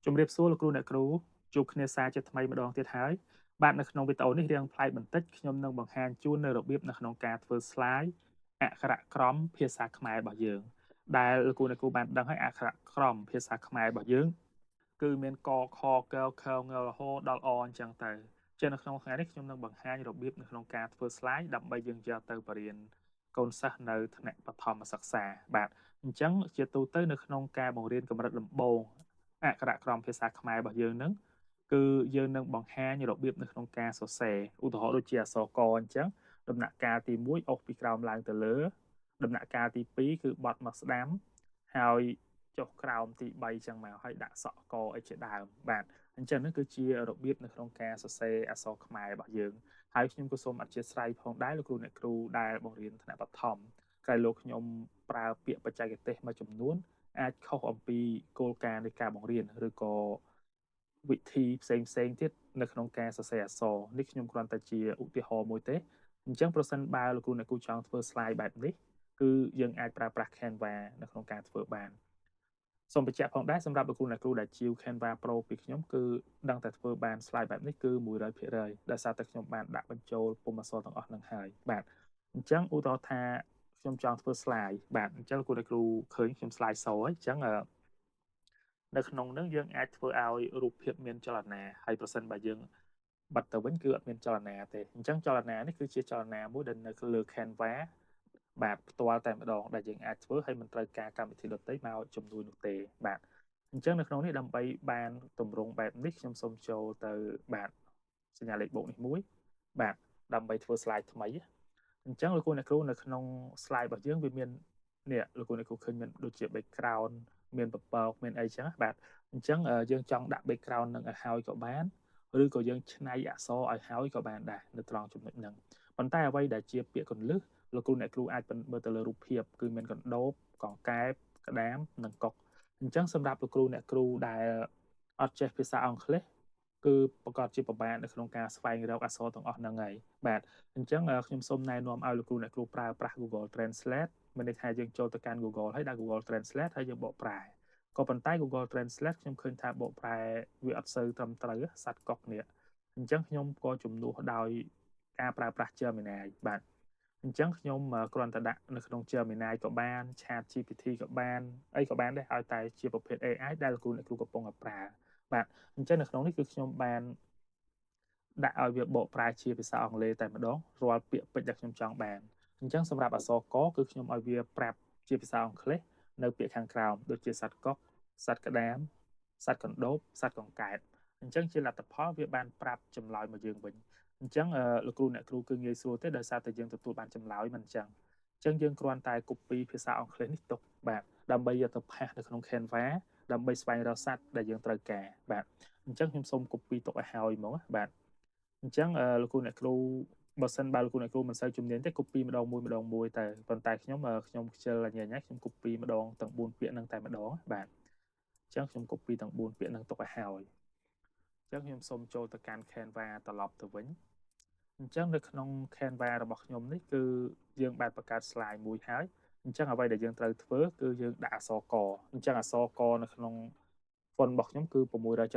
ជំរាបសួរលោកគ្រូអ្នកគ្រូជួបគ្នាសារជាថ្មីម្ដងទៀតហើយបាទនៅក្នុងវីដេអូនេះរៀងប្លែកបន្តិចខ្ញុំនឹងបង្ហាញជូននៅរបៀបនៅក្នុងការធ្វើ slide អក្ខរក្រមភាសាខ្មែររបស់យើងដែលលោកគ្រូអ្នកគ្រូបានដឹងហើយអក្ខរក្រមភាសាខ្មែររបស់យើងគឺមានកខកខងរហូតដល់អអញ្ចឹងទៅជានៅក្នុងថ្ងៃនេះខ្ញុំនឹងបង្ហាញរបៀបនៅក្នុងការធ្វើ slide ដើម្បីយើងយកទៅបរៀនកូនសិស្សនៅថ្នាក់បឋមសិក្សាបាទអញ្ចឹងជាទូទៅនៅក្នុងការបង្រៀនកម្រិតដំបូងអក្ខរក្រមភាសាខ្មែររបស់យើងនឹងគឺយើងនឹងបង្ហាញរបៀបនៅក្នុងការសរសេរឧទាហរណ៍ដូចជាអក្សរកអញ្ចឹងដំណាក់កាលទី1អុសពីក្រោមឡើងទៅលើដំណាក់កាលទី2គឺបត់មកស្ដាំហើយចុះក្រោមទី3ចឹងមកហើយដាក់សក់កអីជាដើមបាទអញ្ចឹងនេះគឺជារបៀបនៅក្នុងការសរសេរអក្សរខ្មែររបស់យើងហើយខ្ញុំក៏សូមអធិស្ឋានផងដែរលោកគ្រូអ្នកគ្រូដែលបង្រៀនថ្នាក់បឋមក្រោយលោកខ្ញុំប្រើពាក្យបច្ចេកទេសមួយចំនួនអាចខុសអំពីគោលការណ៍នៃការបង្រៀនឬក៏វិធីផ្សេងទៀតនៅក្នុងការសរសេរអក្សរនេះខ្ញុំគ្រាន់តែជាឧទាហរណ៍មួយទេអញ្ចឹងប្រសិនបើលោកគ្រូអ្នកគ្រូចង់ធ្វើ slide បែបនេះគឺយើងអាចប្រើប្រាស់ Canva នៅក្នុងការធ្វើបានសូមបញ្ជាក់ផងដែរសម្រាប់លោកគ្រូអ្នកគ្រូដែលជាវ Canva Pro ពីខ្ញុំគឺដឹងតែធ្វើបាន slide បែបនេះគឺ100%ដោយសារតែខ្ញុំបានដាក់បញ្ចូលពុម្ពអក្សរទាំងអស់នឹងហើយបាទអញ្ចឹងឧទាហរណ៍ថាខ្ញុំចង់ធ្វើ slide បាទអញ្ចឹងលោកគ្រូអ្នកគ្រូឃើញខ្ញុំ slide សអញ្ចឹងនៅក្នុងនឹងយើងអាចធ្វើឲ្យរូបភាពមានចលនាហើយប្រសិនបើយើងបិទទៅវិញគឺអត់មានចលនាទេអញ្ចឹងចលនានេះគឺជាចលនាមួយដែលនៅលើ Canva បាទផ្ទាល់តែម្ដងដែលយើងអាចធ្វើហើយមិនត្រូវការកម្មវិធីដទៃមកជំនួយនោះទេបាទអញ្ចឹងនៅក្នុងនេះដើម្បីបានទម្រង់បែបនេះខ្ញុំសូមចូលទៅបាទសញ្ញាលេខបូកនេះមួយបាទដើម្បីធ្វើ slide ថ្មីអញ្ចឹងលោកគ្រូអ្នកគ្រូនៅក្នុង slide របស់យើងវាមាននេះលោកគ្រូអ្នកគ្រូឃើញមានដូចជា background មានពពកមានអីចឹងបាទអញ្ចឹងយើងចង់ដាក់ background នឹងឲ្យហើយក៏បានឬក៏យើងច្នៃអក្សរឲ្យហើយក៏បានដែរនៅត្រង់ចំណុចហ្នឹងប៉ុន្តែអ្វីដែលជាពាក្យកន្លឹះលោកគ្រូអ្នកគ្រូអាចមើលទៅលើរូបភាពគឺមានកណ្ដោបកង្កែបក្តាមនិងកុកអញ្ចឹងសម្រាប់លោកគ្រូអ្នកគ្រូដែលអត់ចេះភាសាអង់គ្លេសគឺប្រកាសជាពិបាកនៅក្នុងការស្វែងរកអក្សរទាំងអស់ហ្នឹងហើយបាទអញ្ចឹងខ្ញុំសូមណែនាំឲ្យលោកគ្រូអ្នកគ្រូប្រើប្រាស់ Google Translate មានន័យថាយើងចូលទៅកាន់ Google ហើយដាក់ Google Translate ហើយយើងបកប្រែក៏ប៉ុន្តែ Google Translate ខ្ញុំឃើញថាបកប្រែវាអត់សូវត្រឹមត្រូវសัตว์កុកនេះអញ្ចឹងខ្ញុំក៏ជំនួសដោយការប្រើប្រាស់ Gemini បាទអញ្ចឹងខ្ញុំគ្រាន់តែដាក់នៅក្នុង Gemini ក៏បាន ChatGPT ក៏បានអីក៏បានដែរឲ្យតែជាប្រភេទ AI ដែលលោកគ្រូអ្នកគ្រូកំពុងតែប្រើបាទអញ្ចឹងនៅក្នុងនេះគឺខ្ញុំបានដាក់ឲ្យវាបកប្រែជាភាសាអង់គ្លេសតែម្ដងរាល់ពាក្យពេចន៍ដែលខ្ញុំចង់បានអញ្ចឹងសម្រាប់អក្សរកគឺខ្ញុំឲ្យវាប្រាប់ជាភាសាអង់គ្លេសនៅពាក្យខាងក្រោមដូចជាសត្វកុកសត្វក្តាមសត្វកណ្ដូបសត្វកង្កែបអញ្ចឹងជាលទ្ធផលវាបានប្រាប់ចម្លើយមកយើងវិញអញ្ចឹងលោកគ្រូអ្នកគ្រូគឺងាយស្រួលទេដោយសារតែយើងទទួលបានចម្លើយមិនអញ្ចឹងអញ្ចឹងយើងគ្រាន់តែ copy ភាសាអង់គ្លេសនេះទុកបាទដើម្បីយកទៅផាសនៅក្នុង Canva ដើម្បីស្វែងរកសត្វដែលយើងត្រូវការបាទអញ្ចឹងខ្ញុំសូម copy ទុកឲ្យហើយហ្មងបាទអញ្ចឹងលោកគ្រូអ្នកគ្រូបើសិនបើលោកគ្រូអ្នកគ្រូមិនសូវជំនាញទេ copy ម្ដងមួយតែប៉ុន្តែខ្ញុំខ្ជិលញ៉ៃខ្ញុំ copy ម្ដងទាំង4ពាក្យហ្នឹងតែម្ដងបាទអញ្ចឹងខ្ញុំ copy ទាំង4ពាក្យហ្នឹងទុកឲ្យហើយអញ្ចឹងខ្ញុំសូមចូលទៅកាន់ Canva ត្រឡប់ទៅវិញអញ្ចឹងនៅក្នុង Canva របស់ខ្ញុំនេះគឺយើងបានបង្កើត slide មួយហើយអញ្ចឹងអ្វីដែលយើងត្រូវធ្វើគឺយើងដាក់អក្សរកអញ្ចឹងអក្សរកនៅក្នុង font របស់ខ្ញុំគឺ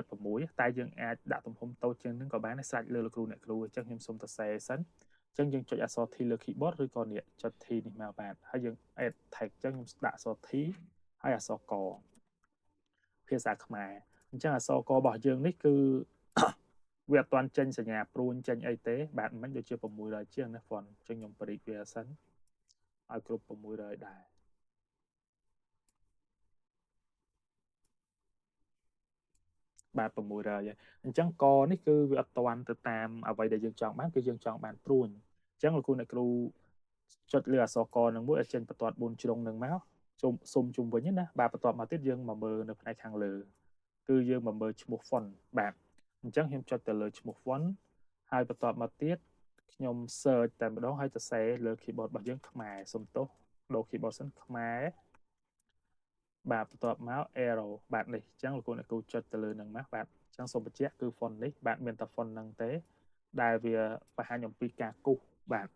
676តែយើងអាចដាក់ទំហំតូចជាងនឹងក៏បានស្រេចលើលោកគ្រូអ្នកគ្រូអញ្ចឹងខ្ញុំសូមសរសេរសិនអញ្ចឹងយើងចុចអក្សរ T លើ keyboard ឬក៏នេះចុច T នេះមកបាទហើយយើង add text អញ្ចឹងខ្ញុំដាក់អក្សរ T ហើយអក្សរកភាសាខ្មែរអញ្ចឹងអក្សរករបស់យើងនេះគឺវាអត់ទាន់ចេញសញ្ញាព្រួញចេញអីទេបាទមិញដូចជា600ជាងណា font អញ្ចឹងខ្ញុំបរិចវាសិនឲ្យគ្រប់600ដែរបាទ600អញ្ចឹងកនេះគឺវាអត់ទាន់ទៅតាមអ្វីដែលយើងចង់បានគឺយើងចង់បានព្រួញអញ្ចឹងលោកគ្រូអ្នកគ្រូចុចលើអក្សរកនឹងមួយឲ្យចេញបន្ទាត់4ជ្រុងនឹងមកសុំជុំវិញណាបាទបន្ទាប់មកទៀតយើងមកមើលនៅផ្នែកខាងលើគឺយើងមកមើលឈ្មោះ font បាទអញ្ចឹងខ្ញុំចុចទៅលើឈ្មោះ font ហើយបន្ទាប់មកទៀតខ្ញុំ search តែម្ដងហើយសរសេរលើ keyboard របស់យើងខ្មែរសុំទោសដូរ keyboard សិនខ្មែរបាទបន្ទាប់មក arrow បាទនេះអញ្ចឹងលោកគ្រូអ្នកគ្រូចុចទៅលើនឹងមកបាទអញ្ចឹងសូមបញ្ជាក់គឺ font នេះបាទមានតែ font ហ្នឹងទេដែលវាបង្ហាញអំពីការគូសបាទ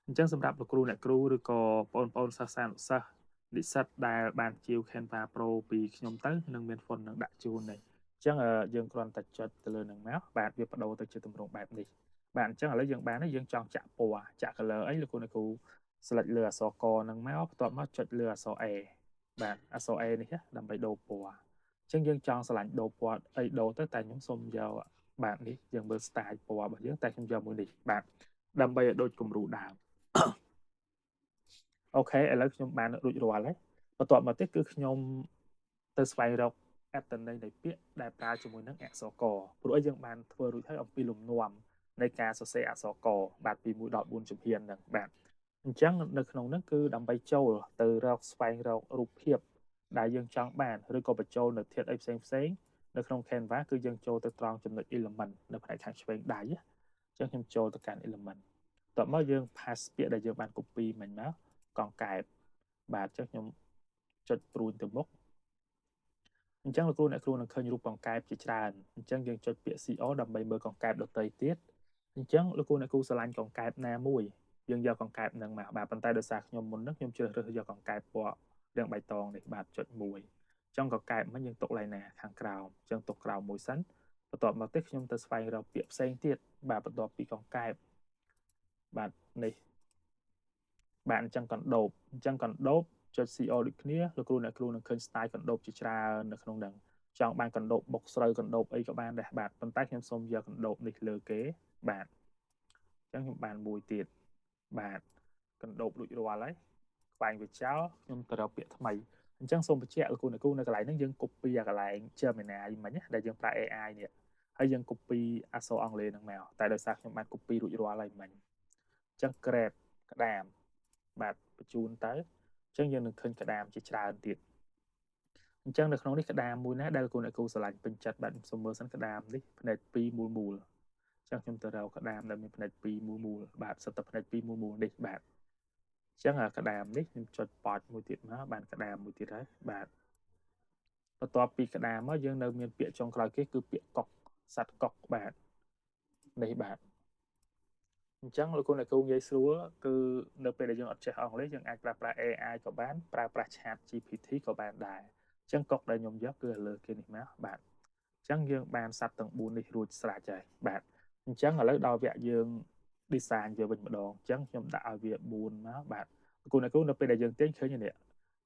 អញ្ចឹងសម្រាប់លោកគ្រូអ្នកគ្រូឬក៏បងប្អូនសិស្សានុសិស្ស និស្សិតដែលបានជាវ Canva Pro ពីខ្ញុំទៅនឹងមាន font នឹងដាក់ជូននេះអញ្ចឹងយើងគ្រាន់តែចុចទៅលើនឹងមកបាទវាបដូរទៅជាទម្រង់បែបនេះបាទអញ្ចឹងឥឡូវយើងបានហើយយើងចង់ចាក់ពណ៌ចាក់ color អីលោកគ្រូ select លើអក្សរកនឹងមកបន្ទាប់មកចុចលើអក្សរ A បាទអក្សរ A នេះដើម្បីដូរពណ៌អញ្ចឹងយើងចង់ឆ្លាញ់ដូរពណ៌អីដូរទៅតែខ្ញុំសូមយកបាទនេះយើងមើល style ពណ៌របស់យើងតែខ្ញុំយកមួយនេះបាទដើម្បីឲ្យដូចគំរូដើមអូខេឥឡូវខ្ញុំបានរួចរាល់ហើយបន្ទាប់មកទៀតគឺខ្ញុំទៅស្វែងរកអត្ថន័យនៃពាក្យដែលប្រើជាមួយនឹងអក្សរកព្រោះយើងបានធ្វើរួចហើយអំពីលំនាំនៃការសរសេរអក្សរកបាទពី1ដល់4ជំហានហ្នឹងបាទអញ្ចឹងនៅក្នុងហ្នឹងគឺដើម្បីចូលទៅរកស្វែងរករូបភាពដែលយើងចង់បានឬក៏បញ្ចូលនៅធាតុអីផ្សេងនៅក្នុង Canva គឺយើងចូលទៅត្រង់ចំណុច element នៅផ្នែកខាងឆ្វេងដៃអញ្ចឹងខ្ញុំចូលទៅកាន់ element បន្ទាប់មកយើង pass ពាក្យដែលយើងបាន copy មិញមកកង្កែបបាទអញ្ចឹងខ្ញុំចុចព្រួយទៅមុខអញ្ចឹងលោកគ្រូអ្នកគ្រូនឹងឃើញរូបកង្កែបជាច្រើនអញ្ចឹងយើងចុចពាក្យ CO ដើម្បីមើលកង្កែបដទៃទៀតអញ្ចឹងលោកគ្រូអ្នកគ្រូស្រឡាញ់កង្កែបណាមួយយើងយកកង្កែបនឹងមកបាទប៉ុន្តែដោយសារខ្ញុំមុនហ្នឹងខ្ញុំជ្រើសរើសយកកង្កែបពណ៌រាងបៃតងនេះបាទចុច1អញ្ចឹងកង្កែបមិញយើងទុកឡើយណាខាងក្រោមអញ្ចឹងទុកក្រោមមួយសិនបន្ទាប់មកទៀតខ្ញុំទៅស្វែងរកពាក្យផ្សេងទៀតបាទបន្ទាប់ពីកង្កែបបាទនេះបាទអញ្ចឹងកណ្ដូបចុច CO ដូចគ្នាលោកគ្រូអ្នកគ្រូនឹងឃើញ style កណ្ដូបជាច្រើននៅក្នុងហ្នឹងចង់បានកណ្ដូបបុកស្រូវកណ្ដូបអីក៏បានដែរបាទប៉ុន្តែខ្ញុំសូមយកកណ្ដូបនេះលើគេបាទអញ្ចឹងខ្ញុំបានមួយទៀតបាទកណ្ដូបរួចរាល់ហើយខ្វែងវាចោលខ្ញុំទៅរកពាក្យថ្មីអញ្ចឹងសូមបញ្ជាក់លោកគ្រូអ្នកគ្រូនៅកន្លែងហ្នឹងយើង copy អាកន្លែង Gemini មិញដែលយើងប្រើ AI នេះហើយយើង copy អក្សរអង់គ្លេសហ្នឹងមកតែដោយសារខ្ញុំបាន copy រួចរាល់ហើយមិញអញ្ចឹង grab ក្តាមបាទបញ្ជូនទៅអញ្ចឹងយើងនឹងឃើញក្តាមជាច្រើនទៀតអញ្ចឹងនៅក្នុងនេះក្តាមមួយណាដែលលោកអ្នកគ្រូស្រឡាញ់ពេញចិត្តបាទសូមមើលសិនក្តាមនេះផ្នែក2មូលអញ្ចឹងខ្ញុំទៅរកក្តាមដែលមានផ្នែក2មូលបាទសិតតែផ្នែក2មូលនេះបាទអញ្ចឹងក្តាមនេះខ្ញុំចុចប៉ចមួយទៀតមកបានក្តាមមួយទៀតហើយបាទបន្ទាប់ពីក្តាមមកយើងនៅមានពាក្យចុងក្រោយគេគឺពាក្យកុកសត្វកុកបាទនេះបាទអញ្ចឹងលោកគ្រូអ្នកគ្រូងាយស្រួលគឺនៅពេលដែលយើងអត់ចេះអង់គ្លេសយើងអាចប្រើប្រាស់ AI ក៏បានប្រើប្រាស់ Chat GPT ក៏បានដែរអញ្ចឹងកុកដែលខ្ញុំយកគឺលើគេនេះមកបាទអញ្ចឹងយើងបានសត្វទាំង4នេះរួចស្រេចហើយបាទអញ្ចឹងឥឡូវដល់វគ្គយើង design វាវិញម្ដងអញ្ចឹងខ្ញុំដាក់ឲ្យវា4មកបាទលោកគ្រូអ្នកគ្រូនៅពេលដែលយើងទាញឃើញនេះ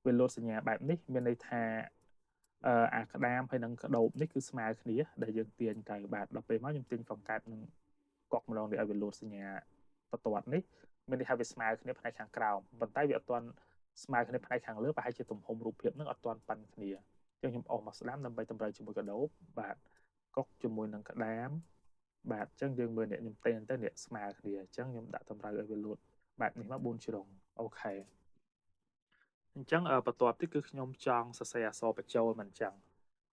វាលោតសញ្ញាបែបនេះមានន័យថាអាក្តាមហើយនឹងក្តោបនេះគឺស្មើគ្នាដែលយើងទាញទៅបាទដល់ពេលមកខ្ញុំទាញកង្កែបនឹងកុកម្ដងនេះឲ្យវាលោតសញ្ញាបន្ទាត់នេះមានន័យថាវាស្មើគ្នាផ្នែកខាងក្រោមប៉ុន្តែវាអត់ទាន់ស្មើគ្នាផ្នែកខាងលើប្រហែលជាទំហំរូបភាពនឹងអត់ទាន់ប៉ាន់គ្នាអញ្ចឹងខ្ញុំអស់មកស្ដាំដើម្បីតម្រូវជាមួយក្តោបបាទកុកជាមួយនឹងក្តាមបាទអញ្ចឹងយើងមើលនេះខ្ញុំទេទៅនេះស្មើគ្នាអញ្ចឹងខ្ញុំដាក់តម្រូវឲ្យវាលោតបែបនេះមក4ជ្រុងអូខេអញ្ចឹងបន្ទាប់ទៀតគឺខ្ញុំចង់សរសេរអក្សរបញ្ចូលមិនអញ្ចឹង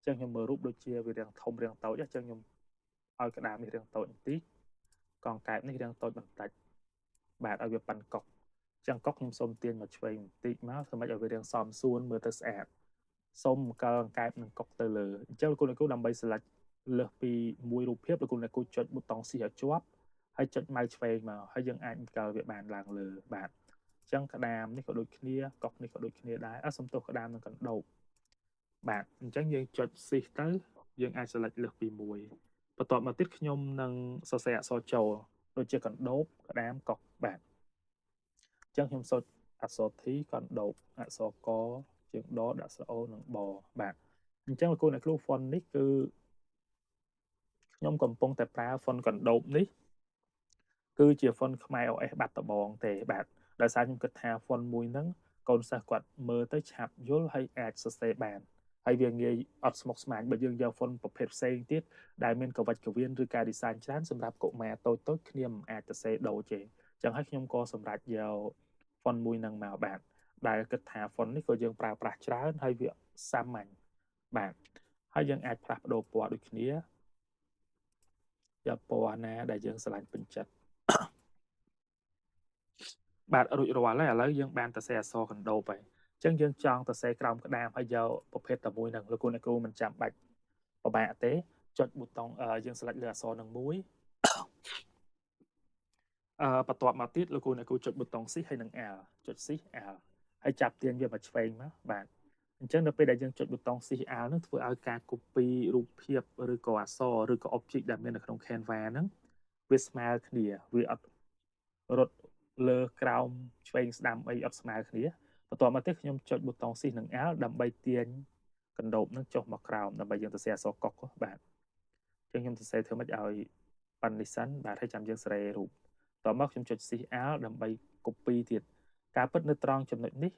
ខ្ញុំមើលរូបដូចជាវារាងធំរាងតូចអញ្ចឹងខ្ញុំឲ្យក្តាមនេះរាងតូចបន្តិចកង្កែបនេះរាងតូចបន្តិចបាទឲ្យវាប៉ាន់កុកអញ្ចឹងកុកខ្ញុំសូមទាញមកឆ្វេងបន្តិចមកធ្វើម៉េចឲ្យវារាងសមសួនមើលទៅស្អាតសូមកលកង្កែបនឹងកុកទៅលើអញ្ចឹងលោកគ្រូដើម្បី select លើសពីមួយរូបភាពលោកគ្រូចុចប៊ូតុង shift ឲ្យជាប់ហើយចុចម៉ៅឆ្វេងមកហើយយើងអាចកលវាបានឡើងលើបាទអញ្ចឹងក្តាមនេះក៏ដូចគ្នាកុកនេះក៏ដូចគ្នាដែរសំទោសក្តាមនឹងកណ្ដោបបាទអញ្ចឹងយើងចុច shift ទៅយើងអាច select លើសពីមួយបន្ទាប់មកទៀតខ្ញុំនឹងសរសេរអក្សរចូលដូចជាកណ្ដោបក្តាមកុកបាទអញ្ចឹងខ្ញុំសូត្រអក្សរ T កណ្ដោបអក្សរកជើងដដាក់ស្រអូនិងបបាទអញ្ចឹងលោកគ្រូអ្នកគ្រូ font នេះគឺខ្ញុំកំពុងតែប្រើ font កណ្ដោបនេះគឺជា font ខ្មែរ OS បាត់ដំបងទេបាទដោយសារខ្ញុំគិតថា font មួយហ្នឹងកូនសិស្សគាត់មើលទៅឆាប់យល់ហើយអាចសរសេរបានហើយវាងាយអត់ស្មុគស្មាញបើយើងយក font ប្រភេទផ្សេងទៀតដែលមានកវចកវៀនឬការ design ច្រើនសម្រាប់កុមារតូចគ្នាមិនអាចសរសេរដូរទេអញ្ចឹងហើយខ្ញុំក៏សម្រេចយក font មួយហ្នឹងមកបាទដែលគិតថា font នេះក៏យើងប្រើប្រាស់ច្រើនហើយវាសាមញ្ញបាទហើយយើងអាចផ្លាស់ប្ដូរពណ៌ដូចគ្នាយកពណ៌ណាដែលយើងស្រឡាញ់ពេញចិត្តបាទរួចរាល់ហើយឥឡូវយើងបានសរសេរអក្សរកណ្ដោបហើយអញ្ចឹងយើងចង់សរសេរក្រោមក្តាមហើយយកប្រភេទតែមួយហ្នឹងលោកគ្រូអ្នកគ្រូមិនចាំបាច់ពិបាកទេចុចប៊ូតុងយើង select លើអក្សរនឹងមួយបន្ទាប់មកទៀតលោកគ្រូអ្នកគ្រូចុចប៊ូតុង Shift ហើយនឹង L ចុច Shift L ហើយចាប់ទាញវាមកឆ្វេងមកបាទអញ្ចឹងនៅពេលដែលយើងចុចប៊ូតុង Shift Alt ហ្នឹងធ្វើឲ្យការ copy រូបភាពឬក៏អក្សរឬក៏ object ដែលមាននៅក្នុង Canva ហ្នឹងវាស្មើគ្នាវាអត់រត់លើក្រោមឆ្វេងស្ដាំអីអត់ស្មើគ្នាបន្ទាប់មកទៀតខ្ញុំចុចប៊ូតុង Shift និង Alt ដើម្បីទាញកណ្ដូបហ្នឹងចុះមកក្រោមដើម្បីយើងសរសេរអក្សរកុកបាទអញ្ចឹងខ្ញុំសរសេរធ្វើម៉េចឲ្យប៉ាន់នេះសិនបាទហើយចាំយើងសរសេររូបតមកខ្ញុំចុច Shift Alt ដើម្បី copy ទៀតការពិតនៅត្រង់ចំណុចនេះ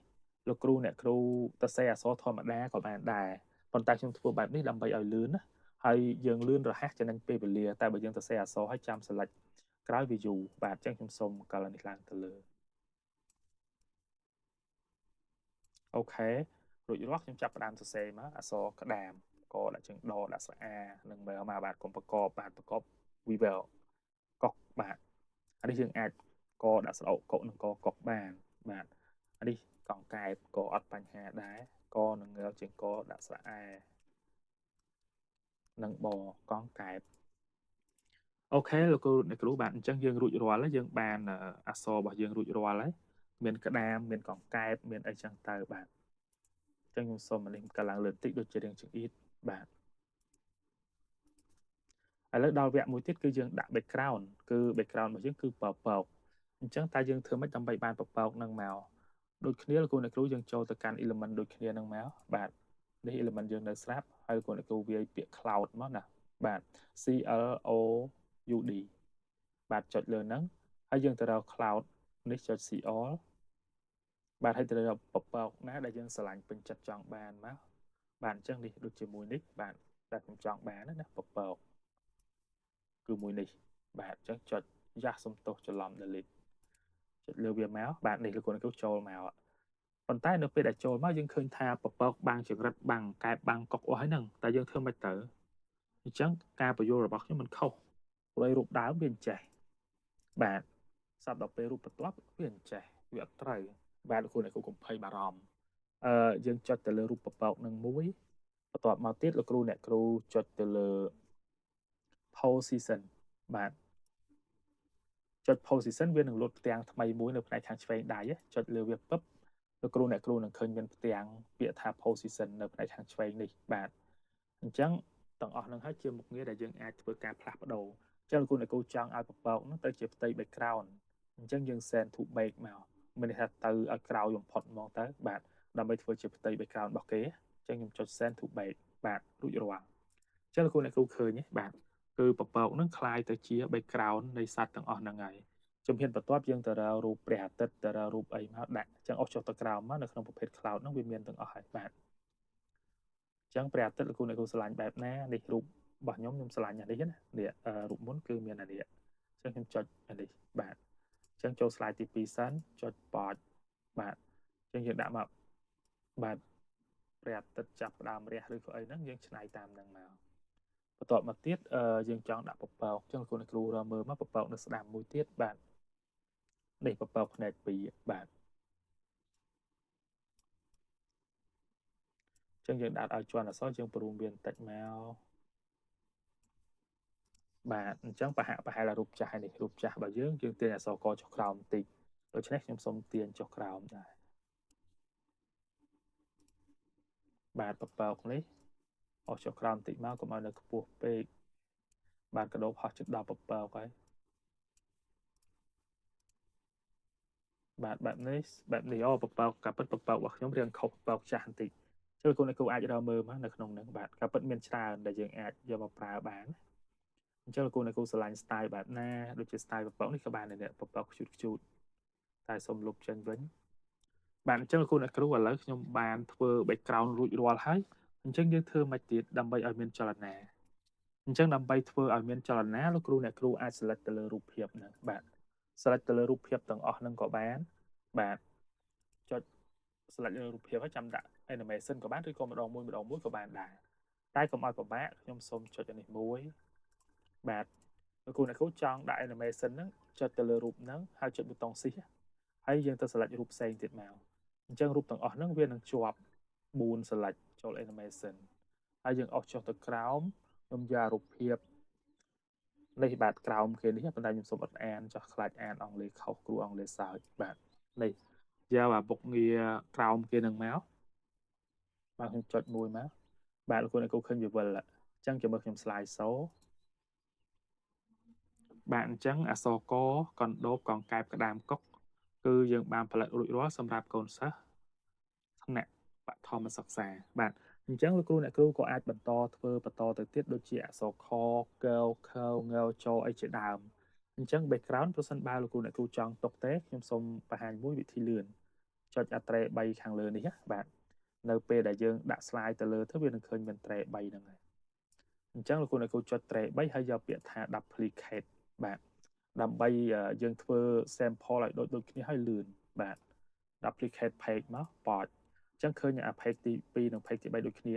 លោកគ្រូអ្នកគ្រូសរសេរអក្សរធម្មតាក៏បានដែរប៉ុន្តែខ្ញុំធ្វើបែបនេះដើម្បីឲ្យលឿនណាហើយយើងលឿនរហ័សចំណេញពេលវេលាតែបើយើងសរសេរអក្សរឲ្យចាំ select ក្រោយវាយូរបាទអញ្ចឹងខ្ញុំសូមកលនេះឡើងទៅលើអូខេរួចរាល់ខ្ញុំចាប់ផ្ដើមសរសេរមកអក្សរក្តាមកដាក់ជើងដដាក់ស្រៈអានិងមើលមកបាទកុំប្រកបបាទប្រកប Weaver កុកបាទអានេះយើងអាចកដាក់ស្រៈកុកនិងកកុកបានបាទអានេះកង្កែបក៏អត់បញ្ហាដែរកនឹងងើជើងកដាក់ស្រៈអានិងបកង្កែបអូខេលោកគ្រូអ្នកគ្រូបាទអញ្ចឹងយើងរួចរាល់ហើយយើងបានអក្សររបស់យើងរួចរាល់ហើយមានក្តាមមានកង្កែបមានអីចឹងទៅបាទអញ្ចឹងខ្ញុំសូមអានេះកើឡើងលើបន្តិចដូចជារៀងចង្អៀតបាទឥឡូវដល់វគ្គមួយទៀតគឺយើងដាក់ background គឺ background របស់យើងគឺពពកអញ្ចឹងតើយើងធ្វើម៉េចដើម្បីបានពពកនឹងមកដូចគ្នាលោកគ្រូអ្នកគ្រូយើងចូលទៅកាន់ element ដូចគ្នានឹងមកបាទនេះ element យើងនៅស្រាប់ហើយលោកគ្រូអ្នកគ្រូវាយពាក្យ cloud មកណាបាទ C L O U D បាទចុចលើហ្នឹងហើយយើងទៅរក cloud នេះចុច C all បាទហើយទៅរកពពកណាដែលយើងស្រឡាញ់ពេញចិត្តចង់បានមកបាទអញ្ចឹងនេះដូចជាមួយនេះបាទតែខ្ញុំចង់បានណាពពកគឺមួយនេះបាទអញ្ចឹងចុចយ៉ាស់សំទោសច្រឡំ delete ចុចលើវាមកបាទនេះលោកគ្រូអ្នកគ្រូចូលមកប៉ុន្តែនៅពេលដែលចូលមកយើងឃើញថាពពកបាំងចង្រិតបាំងកែបបាំងកុកអស់ហើយហ្នឹងតែយើងធ្វើមិនទៅអញ្ចឹងការបញ្យល់របស់ខ្ញុំមិនខុសព្រោះរូបដើមវាអញ្ចេះបាទស្រាប់ដល់ពេលរូបបន្ទាប់វាអញ្ចេះវាអត់ត្រូវបាទលោកគ្រូអ្នកគ្រូកុំភ័យបារម្ភយើងចុចទៅលើរូបពពកនឹងមួយបន្ទាប់មកទៀតលោកគ្រូអ្នកគ្រូចុចទៅលើ position បាទចុច position វានឹងលុតផ្ទាំងថ្មីមួយនៅផ្នែកខាងឆ្វេងដៃចុចលើវាពឹបលោកគ្រូអ្នកគ្រូនឹងឃើញមានផ្ទាំងពាក្យថា position នៅផ្នែកខាងឆ្វេងនេះបាទអញ្ចឹងទាំងអស់នឹងហើយជាមុខងារដែលយើងអាចធ្វើការផ្លាស់ប្ដូរអញ្ចឹងលោកគ្រូអ្នកគ្រូចង់ឲ្យពពកនោះទៅជាផ្ទៃ background អញ្ចឹងយើង send to back មកមានន័យថាទៅឲ្យក្រោយបំផុតហ្មងទៅបាទដើម្បីធ្វើជាផ្ទៃ background របស់គេអញ្ចឹងខ្ញុំចុច send to back បាទរួចរាល់អញ្ចឹងលោកគ្រូអ្នកគ្រូឃើញទេបាទគឺពពកនឹងคล้ายទៅជា background នៃសត្វទាំងអស់ហ្នឹងហើយជំហានបន្ទាប់យើងទៅរករូបព្រះអាទិត្យទៅរករូបអីមកដាក់អញ្ចឹងអស់ចុះទៅក្រោមមកនៅក្នុងប្រភេទ cloud ហ្នឹងវាមានទាំងអស់ហើយបាទអញ្ចឹងព្រះអាទិត្យលោកគ្រូអ្នកគ្រូឆ្លាញ់បែបណានេះរូបរបស់ខ្ញុំឆ្លាញ់អានេះណានេះរូបមុនគឺមានអានេះអញ្ចឹងខ្ញុំចុចអានេះបាទអញ្ចឹងចូល slide ទី2សិនចុច port បាទអញ្ចឹងយើងដាក់មកបាទព្រះអាទិត្យចាប់ផ្ដើមរះឬក៏អីហ្នឹងយើងឆ្នៃតាមហ្នឹងមកបន្ទាប់មកទៀតយើងចង់ដាក់ពពកអញ្ចឹងលោកគ្រូអ្នកគ្រូរមើលមកពពកនៅស្ដាំមួយទៀតបាទនេះពពកផ្នែក2បាទអញ្ចឹងយើងដាក់ឲ្យជាន់អក្សរយើងប្រួមវាបន្តិចមកបាទអញ្ចឹងប្រហែលរូបចាស់នេះរូបចាស់របស់យើងទាញអក្សរកចុះក្រោមបន្តិចដូច្នេះខ្ញុំសូមទាញចុះក្រោមដែរបាទពពកនេះអស់ចុះក្រោមបន្តិចមកកុំឲ្យនៅខ្ពស់ពេកបាទកដោបហោះជិតដល់ពពកហើយបាទបែបនេះអូពពកកាពិតពពករបស់ខ្ញុំរៀងខុសពពកចាស់បន្តិចជិលគូអ្នកគ្រូអាចរកមើលមកនៅក្នុងហ្នឹងបាទកាពិតមានច្រើនដែលយើងអាចយកមកប្រើបានអញ្ចឹងលោកគ្រូអ្នកគ្រូឆ្លាញ់ style បែបណាដូចជា style ពពកនេះក៏បានដែរពពកខ្ជូតតែសូមលុបចេញវិញបាទអញ្ចឹងលោកគ្រូអ្នកគ្រូឥឡូវខ្ញុំបានធ្វើ background រួចរាល់ហើយអញ្ចឹងយើងធ្វើមិនទៀតដើម្បីឲ្យមានចលនាអញ្ចឹងដើម្បីធ្វើឲ្យមានចលនាលោកគ្រូអ្នកគ្រូអាច select ទៅលើរូបភាពហ្នឹងបាទ select ទៅលើរូបភាពទាំងអស់ហ្នឹងក៏បានបាទចុច select លើរូបភាពហើយចាំដាក់ animation ក៏បានឬក៏ម្ដងមួយក៏បានដែរតែកុំឲ្យពិបាកខ្ញុំសូមចុចនេះមួយបាទលោកគ្រូអ្នកគ្រូចង់ដាក់ animation ហ្នឹងចុចទៅលើរូបហ្នឹងហើយចុចប៊ូតុង shift ហើយយើងទៅ select រូបផ្សេងទៀតមកអញ្ចឹងរូបទាំងអស់ហ្នឹងវានឹងជាប់4 select ចូល animation ហើយយើងអស់ចុះទៅក្រោមខ្ញុំយករូបភាពនេះបាទក្រោមគេនេះប៉ុន្តែខ្ញុំសូមអត់អានចោះខ្លាចអានអង់គ្លេសខុសគ្រូអង់គ្លេសសើចបាទនេះ យកអាមុខងារក្រោមគេនឹងមកបាទខ្ញុំចុចមួយមកបាទលោកគ្រូអ្នកគ្រូឃើញវាវិលអញ្ចឹងចាំមើលខ្ញុំ slide show បាទអញ្ចឹងអក្សរកកណ្ដូបកងកែបក្តាមកុកគឺយើងបានផលិតរួចរាល់សម្រាប់កូនសិស្សថ្នាក់បឋមសិក្សាបាទអញ្ចឹងលោកគ្រូអ្នកគ្រូក៏អាចបន្តធ្វើបន្តទៅទៀតដូចជាអក្សរខកខងចអីជាដើមអញ្ចឹង background ប្រសិនបើលោកគ្រូអ្នកគ្រូចង់ទុកទេខ្ញុំសូមបង្ហាញមួយវិធីលឿនចុចអាត្រេ3ខាងលើនេះណាបាទនៅពេលដែលយើងដាក់ slide ទៅលើទៅវានឹងឃើញមានត្រេ3ហ្នឹងហើយអញ្ចឹងលោកគ្រូអ្នកគ្រូចុចត្រេ3ហើយយកពាក្យថា duplicate បាទដើម្បីយើងធ្វើ sample ឲ្យដូចគ្នាឲ្យលឿនបាទ duplicate page មកបចអញ្ចឹងឃើញអា page ទី2និង page ទី3ដូចគ្នា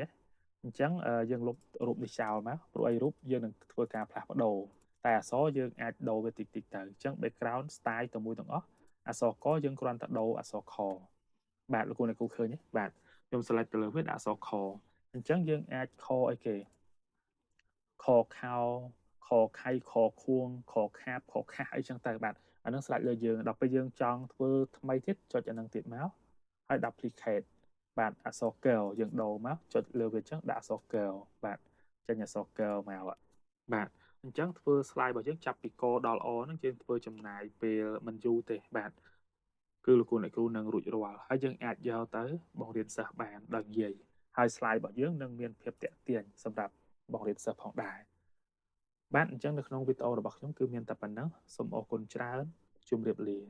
អញ្ចឹងយើងលុបរូបនេះចោលមកព្រោះអីរូបយើងនឹងធ្វើការផ្លាស់ប្ដូរតែអក្សរយើងអាចដូរវាតិចតិចទៅអញ្ចឹង background style ទៅមួយទាំងអស់អក្សរកយើងគ្រាន់តែដូរអក្សរខបាទលោកគ្រូអ្នកគ្រូឃើញទេបាទខ្ញុំ select ទៅលើវាដាក់អក្សរខអញ្ចឹងយើងអាចខអីគេខខោខខៃខខួងខខាបខខាស់អីចឹងទៅបាទអានឹងស្លាច់លើយើងដល់ពេលយើងចង់ធ្វើថ្មីទៀតចុចអានឹងទៀតមកហើយ duplicate បាទអក្សរ girl យើងដូរមកចុចលើវាចឹងដាក់អក្សរ girl បាទចេញអក្សរ girl មកបាទអញ្ចឹងធ្វើ slide របស់យើងចាប់ពីកដល់អហ្នឹងយើងធ្វើចំណាយពេលមិនយូរទេបាទគឺលោកគ្រូអ្នកគ្រូនឹងរួចរាល់ហើយយើងអាចយកទៅបង្រៀនសិស្សបានដោយនិយាយហើយ slide របស់យើងនឹងមានភាពតាក់ទាញសម្រាប់បង្រៀនសិស្សផងដែរបាទអញ្ចឹងនៅក្នុងវីដេអូរបស់ខ្ញុំគឺមានតែប៉ុណ្ណឹងសូមអរគុណច្រើនជម្រាបលា